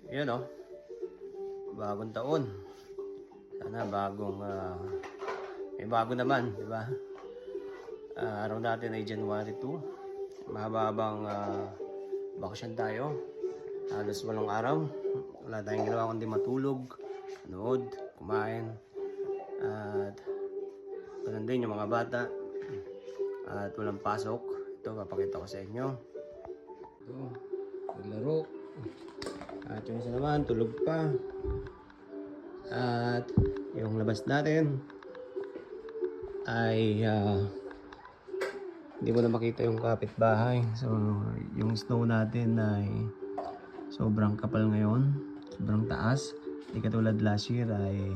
Yan o. Bagong taon. Sana bagong may bago naman, di ba? Araw natin ay January 2. Mahababang bakasyon tayo. Halos walong araw. Wala tayong ginawa kundi matulog, manood, kumain. At ganun din yung mga bata. At walang pasok. Ito, papakita ko sa inyo. Ito, naglaro. At yung isa naman, tulog pa. At yung labas natin ay hindi mo na makita yung kapitbahay. So, yung snow natin ay sobrang kapal ngayon. Sobrang taas. Hindi katulad last year ay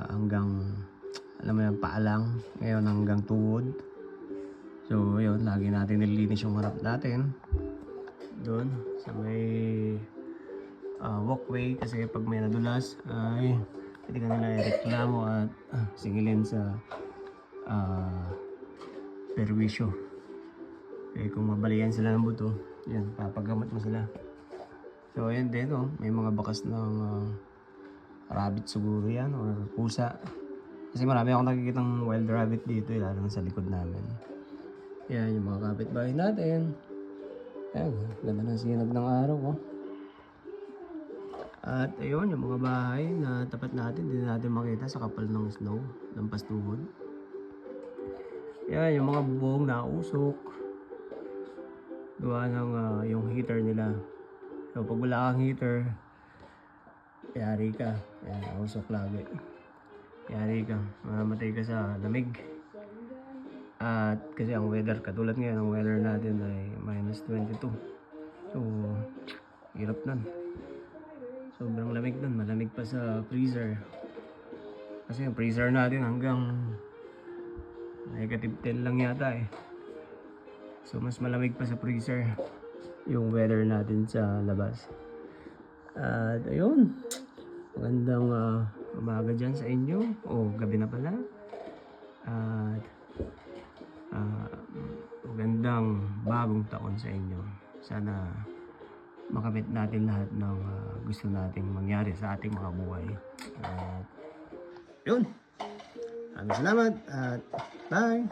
hanggang, alam mo yan, paalang. Ngayon hanggang tuhod. So, yun, lagi natin nililinis yung harap natin. Doon, sa may walkway. Kasi pag may nadulas ay pwede ka nila i-reklamo at singilin sa perwisyo. Eh, kung mabalian sila ng buto, yan, papagamot mo sila. So, ayan din, oh, may mga bakas ng rabbit siguro yan, or pusa. Kasi marami akong nakikitang wild rabbit dito, lalo sa likod namin. Yan, yung mga kapitbahay natin. Ayan, ganda ng sinag ng araw, oh. At ayun, yung mga bahay na tapat natin, hindi natin makita sa kapal ng snow, lampas tuhod. Yan, yung mga bubong na usok. Gawa ng yung heater nila. So pag wala kang heater, yari ka. Yan, usok lagi. Yari ka, mamatay ka sa lamig. At kasi ang weather, katulad ngayon, ang weather natin ay -22. So, hirap nun. Sobrang lamig nun, malamig pa sa freezer. Kasi yung freezer natin hanggang -10 lang yata eh. So mas malamig pa sa freezer yung weather natin sa labas. At ayun, magandang umaga dyan sa inyo. O gabi na pala. At magandang bagong taon sa inyo. Sana makamit natin lahat ng gusto nating mangyari sa ating mga buhay. At yun, maraming salamat at bye!